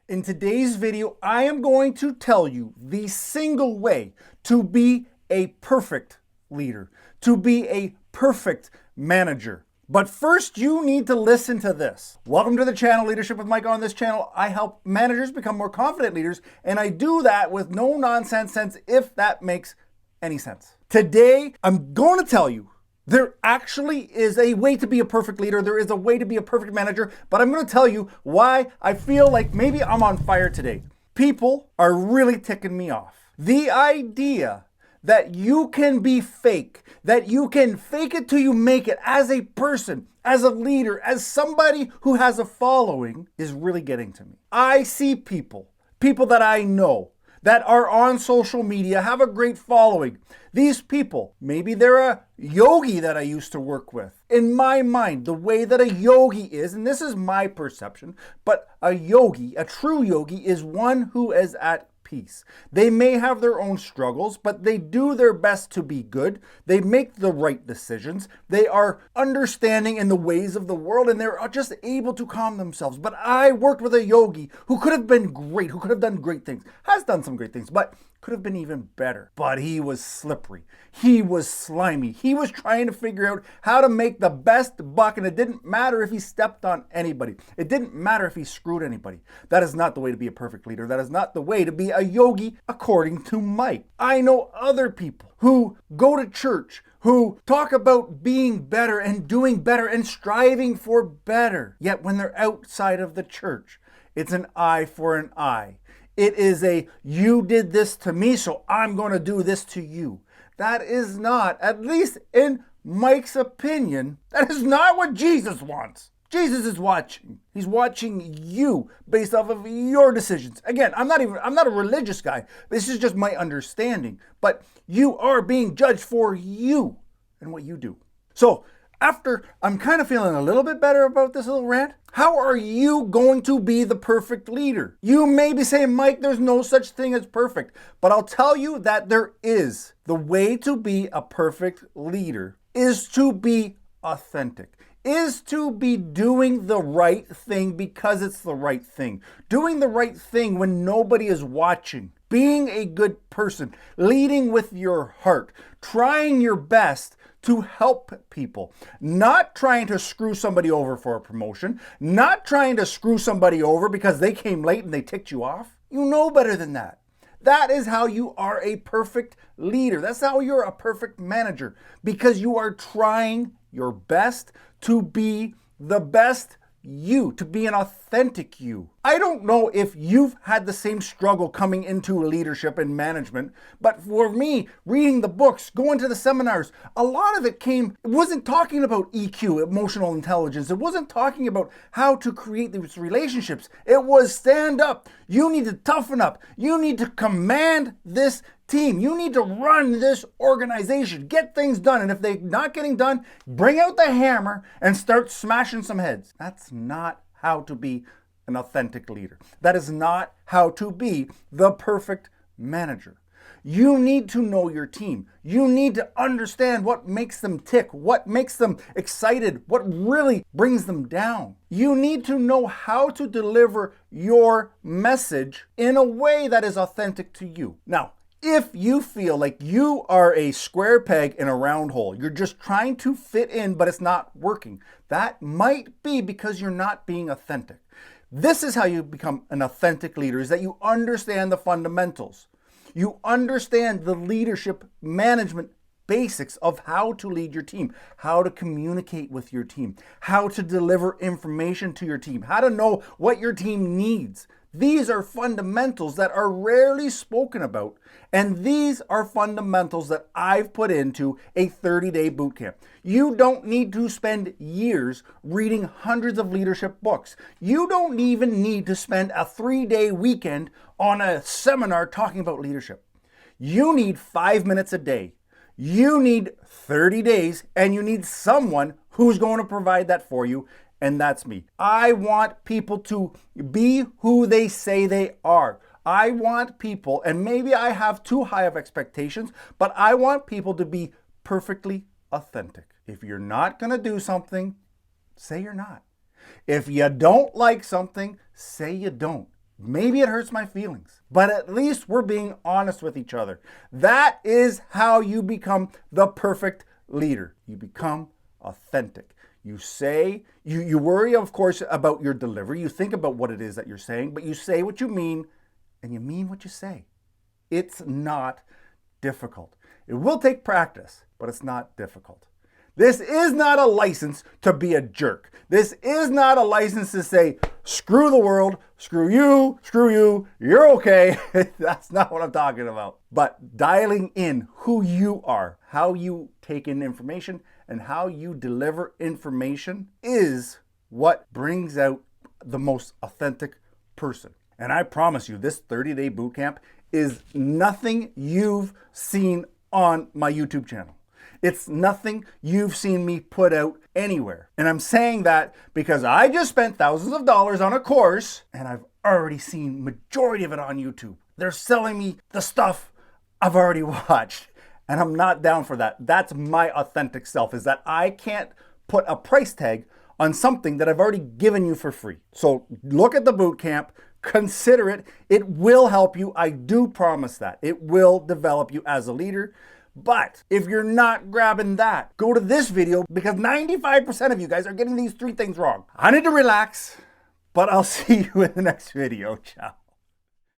In today's video, I am going to tell you the single way to be a perfect leader, to be a perfect manager. But first, you need to listen to this. Welcome to the channel, Leadership with Mike. On this channel, I help managers become more confident leaders, and I do that with no nonsense sense, if that makes any sense. Today, I'm going to tell you there actually is a way to be a perfect leader. There is a way to be a perfect manager, but I'm going to tell you why I feel like maybe I'm on fire today. People are really ticking me off. The idea that you can be fake, that you can fake it till you make it as a person, as a leader, as somebody who has a following is really getting to me. I see people that I know, that are on social media, have a great following. These people, maybe they're a yogi that I used to work with. In my mind, the way that a yogi is, and this is my perception, but a yogi, a true yogi, is one who is at peace. They may have their own struggles, but they do their best to be good. They make the right decisions. They are understanding in the ways of the world, and they're just able to calm themselves. But I worked with a yogi who could have been great, who could have done great things, has done some great things, but could have been even better. But he was slippery. He was slimy. He was trying to figure out how to make the best buck, and it didn't matter if he stepped on anybody. It didn't matter if he screwed anybody. That is not the way to be a perfect leader. That is not the way to be a yogi, according to Mike. I know other people who go to church, who talk about being better and doing better and striving for better. Yet when they're outside of the church, it's an eye for an eye. It is a, you did this to me, so I'm going to do this to you. That is not, at least in Mike's opinion, that is not what Jesus wants. Jesus is watching. He's watching you based off of your decisions. Again, I'm not a religious guy. This is just my understanding. But you are being judged for you and what you do. So, after I'm kind of feeling a little bit better about this little rant, how are you going to be the perfect leader? You may be saying, Mike, there's no such thing as perfect, but I'll tell you that there is. The way to be a perfect leader is to be authentic, is to be doing the right thing because it's the right thing, doing the right thing when nobody is watching, being a good person, leading with your heart, trying your best to help people, not trying to screw somebody over for a promotion, not trying to screw somebody over because they came late and they ticked you off. You know better than that. That is how you are a perfect leader. That's how you're a perfect manager, because you are trying your best to be the best you, to be an authentic you. I don't know if you've had the same struggle coming into leadership and management, but for me, reading the books, going to the seminars, a lot of it wasn't talking about EQ, emotional intelligence. It wasn't talking about how to create these relationships. It was stand up. You need to toughen up. You need to command this team. You need to run this organization, get things done. And if they're not getting done, bring out the hammer and start smashing some heads. That's not how to be an authentic leader. That is not how to be the perfect manager. You need to know your team. You need to understand what makes them tick, what makes them excited, what really brings them down. You need to know how to deliver your message in a way that is authentic to you. Now, if you feel like you are a square peg in a round hole, you're just trying to fit in, but it's not working, that might be because you're not being authentic. This is how you become an authentic leader, is that you understand the fundamentals. You understand the leadership management basics of how to lead your team, how to communicate with your team, how to deliver information to your team, how to know what your team needs. These are fundamentals that are rarely spoken about, and these are fundamentals that I've put into a 30-day boot camp. You don't need to spend years reading hundreds of leadership books. You don't even need to spend a 3-day weekend on a seminar talking about leadership. You need 5 minutes a day. You need 30 days, and you need someone who's going to provide that for you. And that's me. I want people to be who they say they are. I want people, and maybe I have too high of expectations, but I want people to be perfectly authentic. If you're not going to do something, say you're not. If you don't like something, say you don't. Maybe it hurts my feelings, but at least we're being honest with each other. That is how you become the perfect leader. You become authentic. You say, you worry, of course, about your delivery. You think about what it is that you're saying, but you say what you mean, and you mean what you say. It's not difficult. It will take practice, but it's not difficult. This is not a license to be a jerk. This is not a license to say, screw the world, screw you, you're okay. That's not what I'm talking about. But dialing in who you are, how you take in information, and how you deliver information is what brings out the most authentic person. And I promise you, this 30-day bootcamp is nothing you've seen on my YouTube channel. It's nothing you've seen me put out anywhere. And I'm saying that because I just spent thousands of dollars on a course and I've already seen majority of it on YouTube. They're selling me the stuff I've already watched, and I'm not down for that. That's my authentic self, is that I can't put a price tag on something that I've already given you for free. So look at the bootcamp, consider it. It will help you. I do promise that. It will develop you as a leader. But if you're not grabbing that, go to this video, because 95% of you guys are getting these 3 things wrong. I need to relax, but I'll see you in the next video. Ciao.